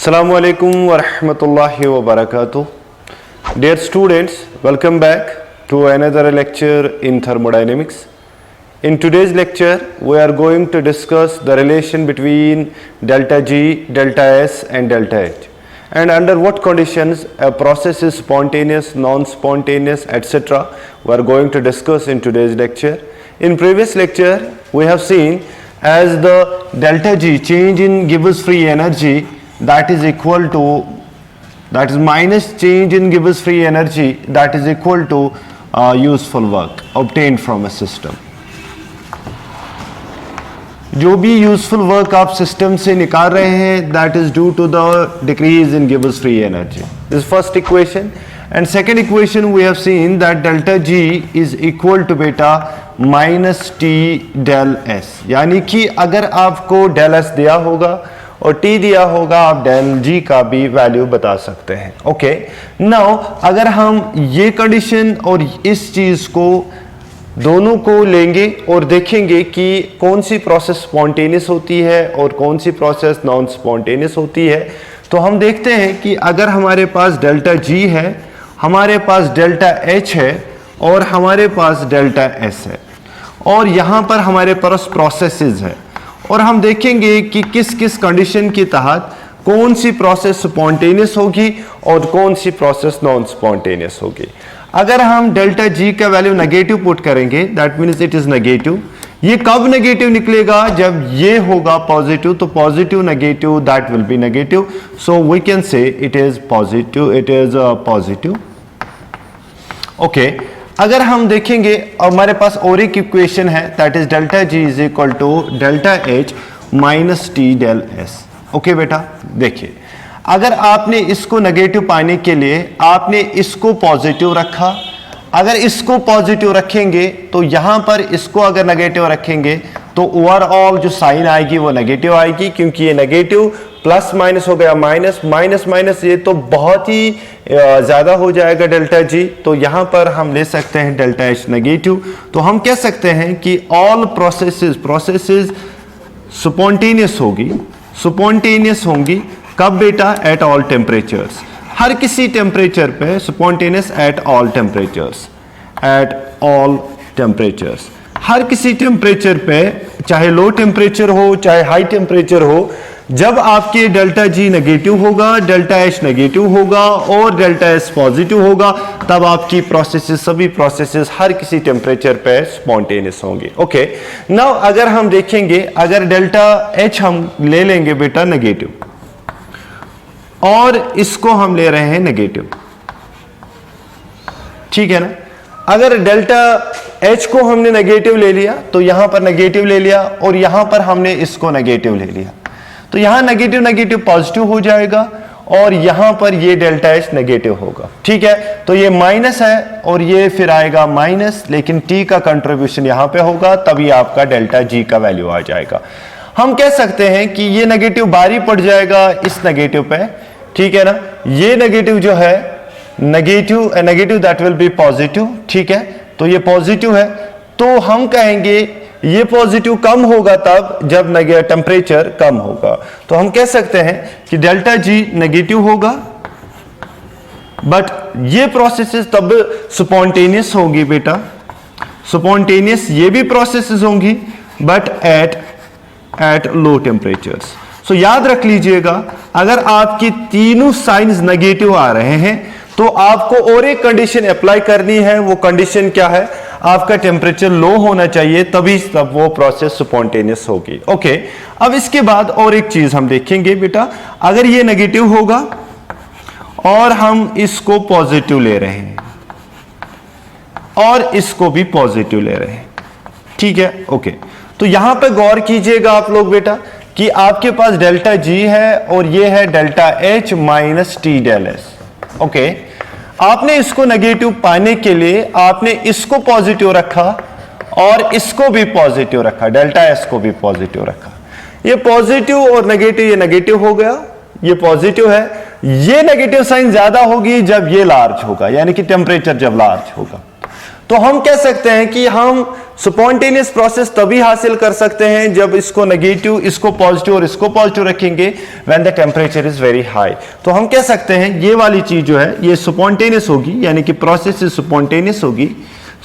Assalamu alaikum wa rahmatullahi wa barakatuh. Dear students, welcome back to another lecture in thermodynamics. In today's lecture, we are going to discuss the relation between delta G, delta S and delta H, and under what conditions a process is spontaneous, non-spontaneous, etc. We are going to discuss in today's lecture. In previous lecture, we have seen as the delta G, change in Gibbs free energy, that is minus change in Gibbs free energy, that is equal to useful work obtained from a system. जो भी useful work आप system से निकाल रहे हैं, that is due to the decrease in Gibbs free energy. This first equation. And second equation we have seen that delta G is equal to बेटा minus T del S. यानी कि अगर आपको डेल एस दिया होगा और T दिया होगा, आप डेल जी का भी वैल्यू बता सकते हैं. ओके, नाउ अगर हम ये कंडीशन और इस चीज को दोनों को लेंगे और देखेंगे कि कौन सी प्रोसेस स्पॉन्टेनियस होती है और कौन सी प्रोसेस नॉन स्पॉन्टेनियस होती है, तो हम देखते हैं कि अगर हमारे पास डेल्टा जी है, हमारे पास डेल्टा एच है और हमारे पास डेल्टा एस है और यहाँ पर हमारे पास प्रोसेसेस है, और हम देखेंगे कि किस किस कंडीशन के तहत कौन सी प्रोसेस स्पॉन्टेनियस होगी और कौन सी प्रोसेस नॉन स्पॉन्टेनियस होगी. अगर हम डेल्टा जी का वैल्यू नेगेटिव पुट करेंगे, that means it is negative. ये कब नेगेटिव निकलेगा? जब ये होगा पॉजिटिव, तो positive negative that will be negative. So we can say it is positive, it is positive. Okay, अगर हम देखेंगे हमारे पास और एक इक्वेशन है, that is delta G is equal to delta H minus T del S. Okay बेटा, देखिए अगर आपने इसको नेगेटिव पाने के लिए आपने इसको पॉजिटिव रखा, अगर इसको पॉजिटिव रखेंगे तो यहां पर इसको अगर नेगेटिव रखेंगे तो ओवरऑल जो साइन आएगी वो नेगेटिव आएगी, क्योंकि ये नेगेटिव प्लस माइनस हो गया माइनस, माइनस माइनस ये तो बहुत ही ज्यादा हो जाएगा डेल्टा जी. तो यहां पर हम ले सकते हैं डेल्टा एच नेगेटिव. तो हम कह सकते हैं कि ऑल प्रोसेसेस स्पॉन्टेनियस होंगी. कब बेटा? एट ऑल टेम्परेचर्स, हर किसी टेम्परेचर पे स्पॉन्टेनियस एट ऑल टेम्परेचर्स, हर किसी टेम्परेचर पे, चाहे लो टेम्परेचर हो चाहे हाई टेम्परेचर हो. जब आपके डेल्टा जी नेगेटिव होगा, डेल्टा एच नेगेटिव होगा और डेल्टा एस पॉजिटिव होगा, तब आपकी सभी प्रोसेसेस हर किसी टेम्परेचर पे स्पॉन्टेनियस होंगे. ओके, नाउ अगर हम देखेंगे, अगर डेल्टा एच हम ले लेंगे बेटा नेगेटिव और इसको हम ले रहे हैं नेगेटिव, ठीक है ना. अगर डेल्टा एच को हमने नेगेटिव ले लिया तो यहां पर नेगेटिव ले लिया और यहां पर हमने इसको नेगेटिव ले लिया, तो यहां नेगेटिव नेगेटिव पॉजिटिव हो जाएगा और यहां पर ये डेल्टा एच नेगेटिव होगा. ठीक है, तो ये माइनस है और ये फिर आएगा माइनस, लेकिन टी का कंट्रीब्यूशन यहां पे होगा, तभी आपका डेल्टा जी का वैल्यू आ जाएगा. हम कह सकते हैं कि ये नेगेटिव बारी पड़ जाएगा इस नेगेटिव पे, ठीक है ना. ये नेगेटिव जो है negative that will B positive. ठीक है, तो ये पॉजिटिव है, तो हम कहेंगे ये पॉजिटिव कम होगा तब जब टेम्परेचर कम होगा. तो हम कह सकते हैं कि डेल्टा जी नेगेटिव होगा, बट ये प्रोसेसेस तब स्पॉन्टेनियस होगी बेटा, स्पॉन्टेनियस ये भी प्रोसेसेस होंगी, बट एट लो टेम्परेचर्स. सो याद रख लीजिएगा, अगर आपकी तीनों साइंस नेगेटिव आ रहे हैं तो आपको और एक कंडीशन अप्लाई करनी है. वो कंडीशन क्या है? आपका टेम्परेचर लो होना चाहिए, तब वो प्रोसेस स्पॉन्टेनियस होगी. ओके, अब इसके बाद और एक चीज हम देखेंगे बेटा, अगर ये नेगेटिव होगा और हम इसको पॉजिटिव ले रहे हैं और इसको भी पॉजिटिव ले रहे हैं, ठीक है. ओके, तो यहां पे गौर कीजिएगा आप लोग बेटा कि आपके पास डेल्टा जी है और ये है delta H minus T del S. Okay, आपने इसको नेगेटिव पाने के लिए आपने इसको पॉजिटिव रखा और इसको भी पॉजिटिव रखा, डेल्टा एस को भी पॉजिटिव रखा. ये पॉजिटिव और नेगेटिव, ये नेगेटिव हो गया, ये पॉजिटिव है. ये नेगेटिव साइन ज्यादा होगी जब ये लार्ज होगा, यानी कि टेम्परेचर जब लार्ज होगा. तो हम कह सकते हैं कि हम स्पॉन्टेनियस प्रोसेस तभी हासिल कर सकते हैं जब इसको नेगेटिव, इसको पॉजिटिव और इसको पॉजिटिव रखेंगे when the temperature is very high. तो हम कह सकते हैं ये वाली चीज जो है ये स्पॉन्टेनियस होगी, यानी कि प्रोसेस स्पॉन्टेनियस होगी,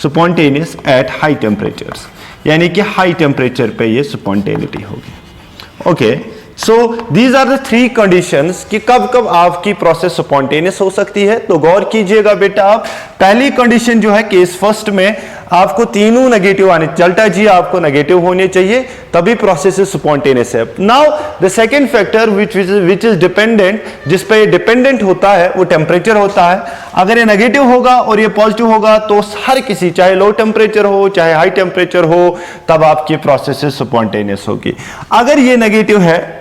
स्पॉन्टेनियस एट हाई टेम्परेचर्स, यानी कि हाई टेम्परेचर पे ये स्पॉन्टेनिटी होगी। Okay, so these are the 3 conditions कि कब कब आपकी प्रोसेस स्पॉन्टेनियस हो सकती है। तो गौर कीजिएगा बेटा, आप पहली कंडीशन जो है केस फर्स्ट में आपको तीनों नेगेटिव आने, डेल्टा जी आपको नेगेटिव होने चाहिए, तभी प्रोसेस स्पॉन्टेनियस है। Now the second factor which is dependent, जिस पे डिपेंडेंट होता है वो टेम्परेचर होता है। अगर ये नेगेटिव होगा और ये पॉजिटिव होगा तो हर किसी, चाहे लो टेम्परेचर हो चाहे हाई टेम्परेचर हो, तब आपकी प्रोसेस स्पॉन्टेनियस होगी। अगर ये नेगेटिव है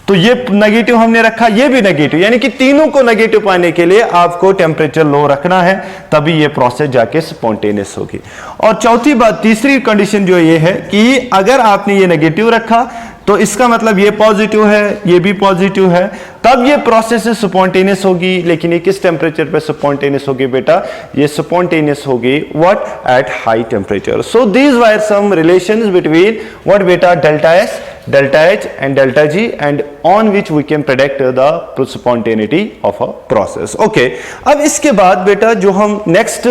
तो ये नेगेटिव हमने रखा, ये भी नेगेटिव, यानी कि तीनों को नेगेटिव पाने के लिए आपको टेम्परेचर लो रखना है, तभी ये प्रोसेस जाके स्पॉन्टेनियस होगी। और चौथी बात, तीसरी कंडीशन जो ये है कि अगर आपने ये नेगेटिव रखा तो इसका मतलब ये पॉजिटिव है, ये भी पॉजिटिव है, तब ये प्रोसेस स्पॉन्टेनियस होगी। लेकिन ये किस टेम्परेचर पे स्पॉन्टेनियस होगी बेटा? ये स्पॉन्टेनियस होगी what? At high temperature. So these were some relations between what बेटा? Delta S, delta H and delta G, and on which we can predict the spontaneity of a process. Okay, अब इसके बाद बेटा जो हम next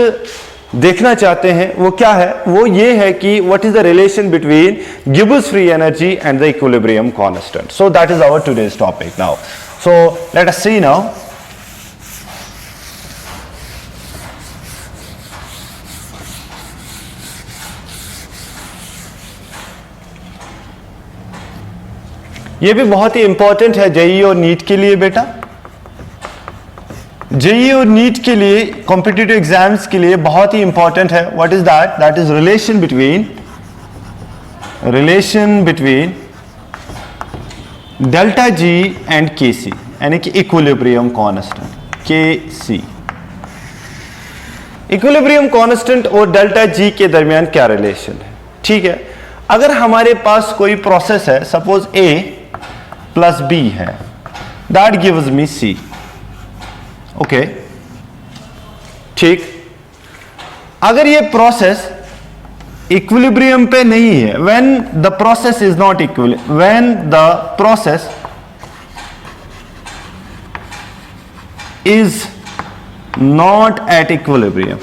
देखना चाहते हैं वो क्या है? वो ये है कि what is the relation between Gibbs free energy and the equilibrium constant. So that is our today's topic now. So let us see now. ये भी बहुत ही इंपॉर्टेंट है जेईई और नीट के लिए बेटा। जेईई और नीट के लिए, कॉम्पिटिटिव एग्जाम्स के लिए बहुत ही इंपॉर्टेंट है। What is that? That is relation between delta G and के सी, यानी कि इक्विलिब्रियम कांस्टेंट के सी। इक्विलिब्रियम कांस्टेंट और डेल्टा जी के दरमियान क्या रिलेशन है? ठीक है, अगर हमारे पास कोई प्रोसेस है, सपोज ए प्लस बी है, that gives me C. Okay, ठीक। अगर ये प्रोसेस इक्विलिब्रियम पे नहीं है, when the process is not equilibrium, when the process is not at equilibrium,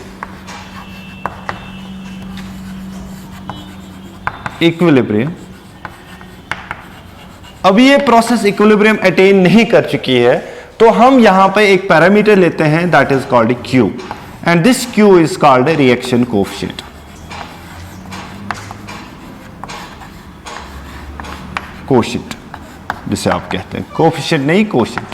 अभी ये प्रोसेस इक्विलिब्रियम अटेन नहीं कर चुकी है, तो हम यहां पे एक पैरामीटर लेते हैं, that is called Q, and this Q is called reaction coefficient. Coefficient जिसे आप कहते हैं, कोएफिशिएंट नहीं, coefficient.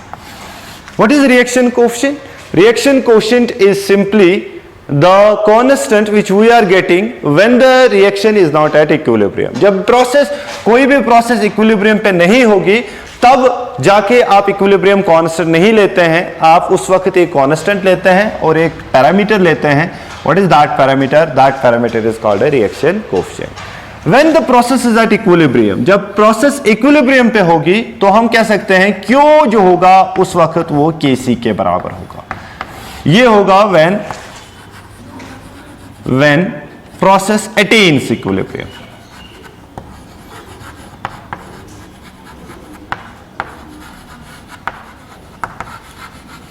What is reaction coefficient? Reaction coefficient is simply the constant which we are getting when the reaction is not at equilibrium. जब process, कोई भी process equilibrium पे नहीं होगी, तब जाके आप इक्विलिब्रियम कांस्टेंट नहीं लेते हैं, आप उस वक्त एक कांस्टेंट लेते हैं और एक पैरामीटर लेते हैं। What is that parameter? That parameter is called reaction coefficient. When the process is at equilibrium, जब प्रोसेस इक्विलिब्रियम पे होगी तो हम कह सकते हैं Q जो होगा उस वक्त वो Kc के बराबर होगा। ये होगा when process attains equilibrium।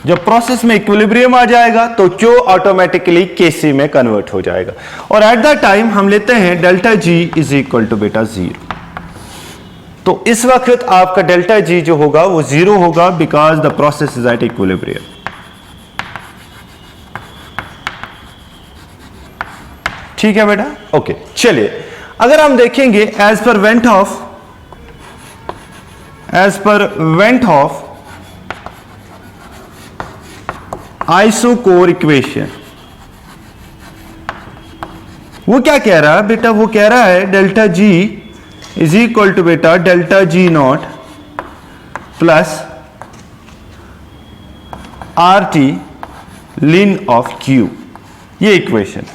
जब प्रोसेस में इक्विलिब्रियम आ जाएगा तो Q ऑटोमेटिकली Kc में कन्वर्ट हो जाएगा, और एट दैट टाइम हम लेते हैं delta G is equal to बेटा 0। तो इस वक्त आपका डेल्टा G जो होगा वो 0 होगा, because the process is at equilibrium. ठीक है बेटा? ओके, चलिए अगर हम देखेंगे as per went of isochore equation, वो क्या कह रहा है बेटा? वो कह रहा है delta G is equal to बेटा delta G not plus RT ln of Q। ये equation,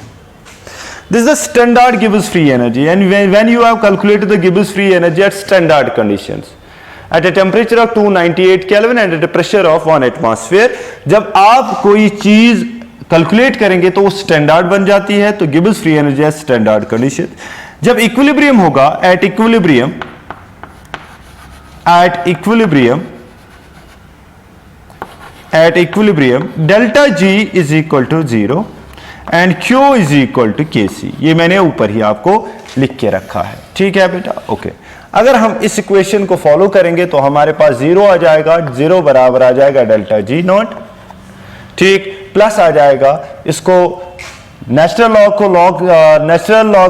this is the standard Gibbs free energy, and when you have calculated the Gibbs free energy at standard conditions at a temperature of 298 Kelvin and at a pressure of 1 atmosphere, जब आप कोई चीज calculate करेंगे तो वो standard बन जाती है, तो गिब्स फ्री एनर्जी है स्टैंडर्ड कंडीशन। जब इक्विलिब्रियम होगा, at equilibrium delta G is equal to 0 and Q is equal to K C. ये मैंने ऊपर ही आपको लिख के रखा है, ठीक है बेटा, ओके। अगर हम इस इक्वेशन को फॉलो करेंगे तो हमारे पास 0 आ जाएगा, 0 बराबर आ जाएगा डेल्टा जी नॉट, ठीक, प्लस आ जाएगा, इसको नेचुरल लॉग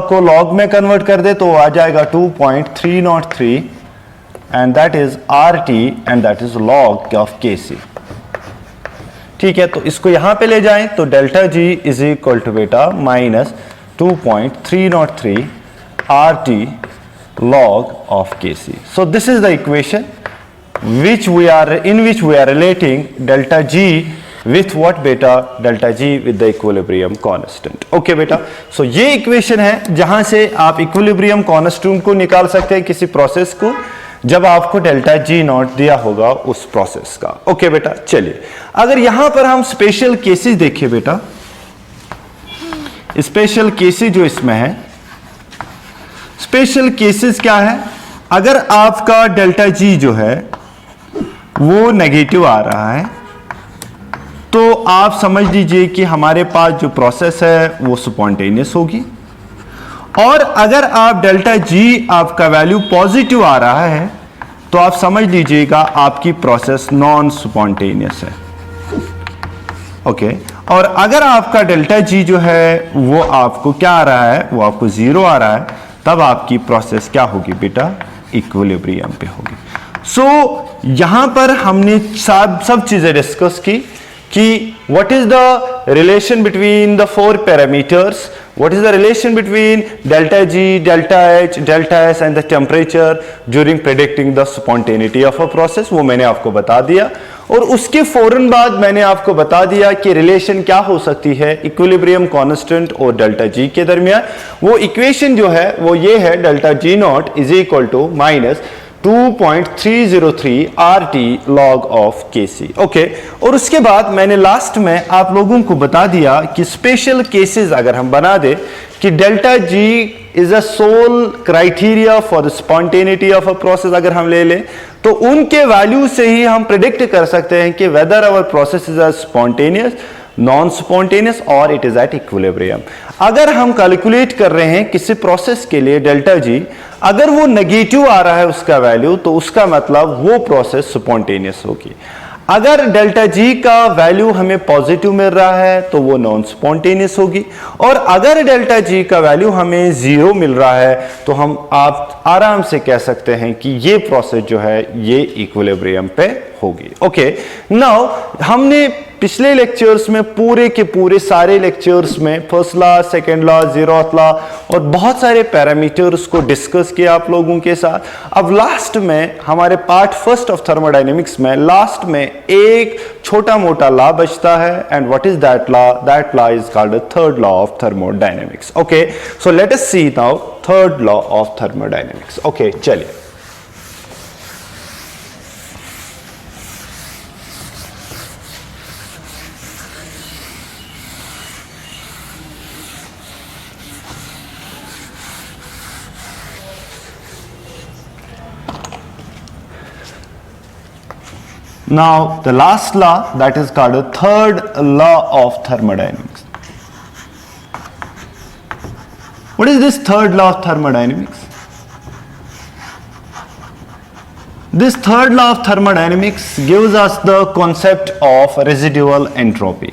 को लॉग में कन्वर्ट कर दे तो आ जाएगा 2.303 and that is R T and that is log of K सी, ठीक है। तो इसको यहां पे ले जाएं तो delta G is equal to बेटा minus 2.303 R T log of Kc. So this is the equation which we are relating delta G with what beta? Delta G with the equilibrium constant. Okay बेटा, so ये equation है जहां से आप equilibrium constant को निकाल सकते हैं किसी प्रोसेस को जब आपको डेल्टा जी नॉट दिया होगा उस प्रोसेस का। ओके बेटा, चलिए अगर यहां पर हम स्पेशल केसेस देखें बेटा, स्पेशल केसेस जो इसमें है, स्पेशल केसेस क्या है, अगर आपका डेल्टा जी जो है वो नेगेटिव आ रहा है तो आप समझ लीजिए कि हमारे पास जो प्रोसेस है वो स्पॉन्टेनियस होगी, और अगर आप डेल्टा जी आपका वैल्यू पॉजिटिव आ रहा है तो आप समझ लीजिएगा आपकी प्रोसेस नॉन स्पॉन्टेनियस है, ओके। और अगर आपका डेल्टा जी जो है वो आपको क्या आ रहा है, वो आपको 0 आ रहा है, तब आपकी प्रोसेस क्या होगी बेटा, इक्विलिब्रियम पे होगी। सो यहां पर हमने सब चीजें डिस्कस की कि what is the relation between the 4 parameters, what is the relation between delta G, delta H, delta S and the temperature during predicting the spontaneity of a process, वो मैंने आपको बता दिया। और उसके फौरन बाद मैंने आपको बता दिया कि रिलेशन क्या हो सकती है इक्विलिब्रियम कांस्टेंट और डेल्टा जी के दरमियान। वो इक्वेशन जो है वो ये है, delta G naught is equal to minus 2.303 R T log of K C, okay. और उसके बाद मैंने लास्ट में आप लोगों को बता दिया कि स्पेशल केसेस अगर हम बना दे कि delta G is a sole criteria for the spontaneity of a process, अगर हम ले लें तो उनके वैल्यू से ही हम प्रिडिक्ट कर सकते हैं कि whether our process is a spontaneous, non spontaneous और इट इज एट इक्विलिब्रियम। अगर हम कैलकुलेट कर रहे हैं किसी प्रोसेस के लिए डेल्टा जी, अगर वो नेगेटिव आ रहा है उसका वैल्यू, तो उसका मतलब वो प्रोसेस स्पॉन्टेनियस होगी। अगर डेल्टा जी का वैल्यू हमें पॉजिटिव मिल रहा है तो वो नॉन स्पॉन्टेनियस होगी, और अगर डेल्टा जी का वैल्यू हमें 0 मिल रहा है तो आप आराम से कह सकते हैं कि ये प्रोसेस जो है ये इक्विलिब्रियम पे होगी, ओके। नाउ हमने पिछले लेक्चर्स में पूरे के पूरे सारे लेक्चर्स में first law, second law, 0th law और बहुत सारे पैरामीटर्स को डिस्कस किया आप लोगों के साथ। अब लास्ट में हमारे पार्ट फर्स्ट ऑफ थर्मोडायनेमिक्स में लास्ट में एक छोटा मोटा लॉ बचता है, and what is that law? That law is called the third law of thermodynamics, okay. So let us see now third law of thermodynamics, okay. चलिए now the last law, that is called the third law of thermodynamics. What is this third law of thermodynamics? This third law of thermodynamics gives us the concept of residual entropy.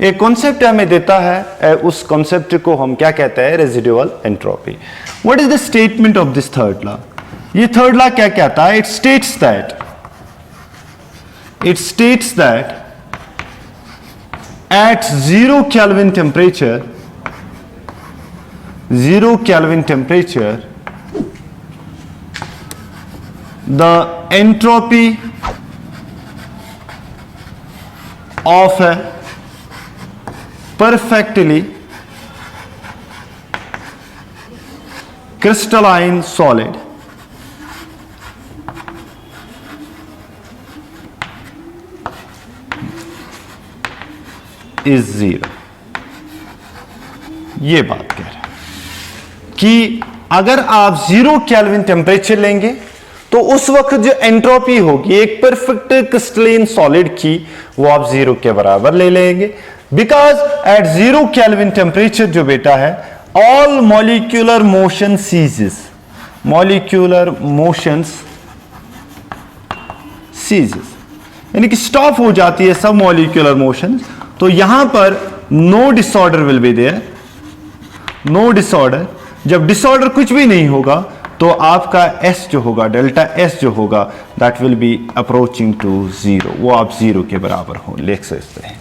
एक concept हमें देता है, उस concept को हम क्या कहते हैं? Residual entropy. What is the statement of this third law? ये थर्ड लॉ क्या कहता है? It states that at 0 Kelvin temperature, the entropy of a perfectly crystalline solid is 0। ये बात कह रहे हैं कि अगर आप 0 केल्विन टेम्परेचर लेंगे तो उस वक्त जो एंट्रोपी होगी एक परफेक्ट क्रिस्टलाइन सॉलिड की, वो आप 0 के बराबर ले लेंगे, बिकॉज एट 0 केल्विन टेम्परेचर जो बेटा है, all molecular motion ceases, molecular motions ceases, यानी कि स्टॉप हो जाती है सब मॉलिक्यूलर मोशन। तो यहां पर no disorder will be there, no disorder. जब डिसऑर्डर कुछ भी नहीं होगा तो आपका S जो होगा, डेल्टा S जो होगा, that will be approaching to 0, वो आप 0 के बराबर हो लिख सकते हैं,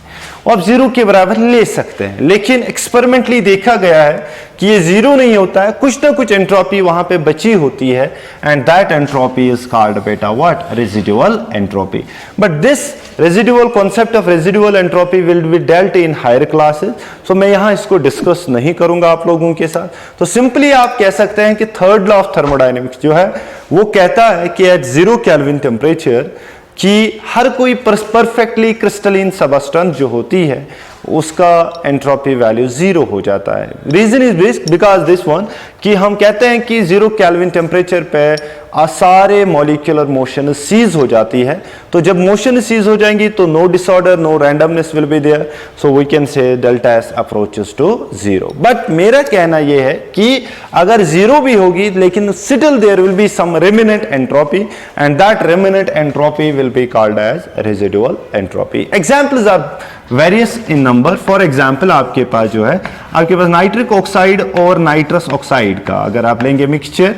वो आप 0 के बराबर ले सकते हैं। लेकिन एक्सपेरिमेंटली देखा गया है कि ये 0 नहीं होता है, कुछ ना कुछ एंट्रोपी वहां पे बची होती है, and that entropy is called बेटा what, residual entropy. But this residual concept of residual entropy will be dealt in higher classes, so मैं यहां इसको डिस्कस नहीं करूंगा आप लोगों के साथ। तो सिंपली आप कह सकते हैं कि थर्ड लॉ ऑफ थर्मोडायनेमिक्स जो है वो कहता है कि एट 0 केल्विन टेम्परेचर कि हर कोई परफेक्टली क्रिस्टलाइन सबस्टेंस जो होती है उसका एंट्रोपी वैल्यू 0 हो जाता है। Reason is this, because this one, कि हम कहते हैं कि 0 केल्विन टेम्परेचर पे सारे मॉलिक्यूलर मोशन सीज हो जाती है। तो जब मोशन सीज हो जाएंगी तो no disorder, no randomness will be there, so we can say delta S approaches to 0। But मेरा कहना यह है कि अगर 0 भी होगी लेकिन still there will be some remnant entropy, and that remnant entropy will be called as residual entropy. Examples are various in number. For example आपके पास जो है, आपके पास नाइट्रिक ऑक्साइड और नाइट्रस ऑक्साइड का अगर आप लेंगे मिक्सचर,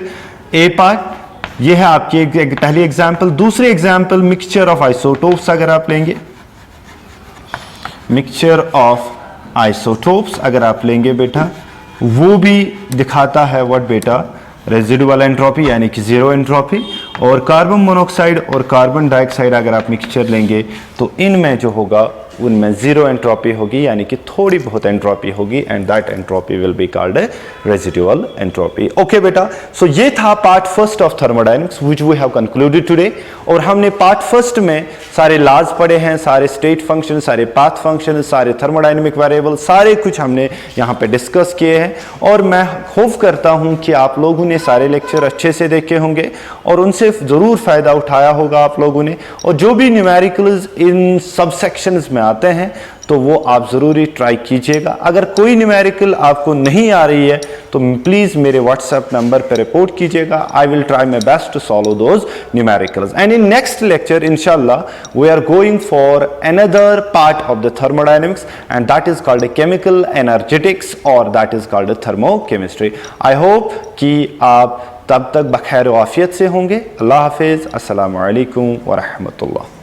ए पार्ट, ये है आपकी पहली एग्जाम्पल। दूसरी एग्जाम्पल मिक्सचर ऑफ आइसोटोप्स अगर आप लेंगे, मिक्सचर ऑफ आइसोटोप्स अगर आप लेंगे बेटा, वो भी दिखाता है व्हाट बेटा, रेजिडुअल एंट्रोपी यानी कि 0 एंट्रोपी। और कार्बन मोनोऑक्साइड और कार्बन डाइऑक्साइड अगर आप मिक्सचर लेंगे तो इनमें जो होगा उनमें 0 एंट्रोपी होगी, यानी कि थोड़ी बहुत एंट्रोपी होगी, and that entropy will be called residual entropy. Okay बेटा, सो ये था part first of thermodynamics which we have concluded today. और हमने पार्ट फर्स्ट में सारे लॉज पढ़े हैं, सारे स्टेट फंक्शन, सारे पाथ फंक्शन, सारे थर्मोडायनेमिक वेरिएबल, सारे कुछ हमने यहाँ पे डिस्कस किए हैं। और मैं होप करता हूँ कि आप लोगों ने सारे लेक्चर अच्छे से देखे होंगे और उनसे ज़रूर फ़ायदा उठाया होगा आप लोगों ने। और जो भी न्यूमेरिकल्स इन सब सेक्शंस में आते हैं तो वो आप ज़रूरी ट्राई कीजिएगा। अगर कोई न्यूमेरिकल आपको नहीं आ रही है तो प्लीज़ मेरे व्हाट्सएप नंबर पर रिपोर्ट कीजिएगा। I will try my best to solve those numericals. And in next lecture इंशाल्लाह we are going for another part of the thermodynamics, and that is called chemical energetics, और that is called thermochemistry. I hope कि आप तब तक बखैर आफियत से होंगे। अल्लाह हाफिज़, अस्सलामु अलैकुम व रहमतुल्लाह।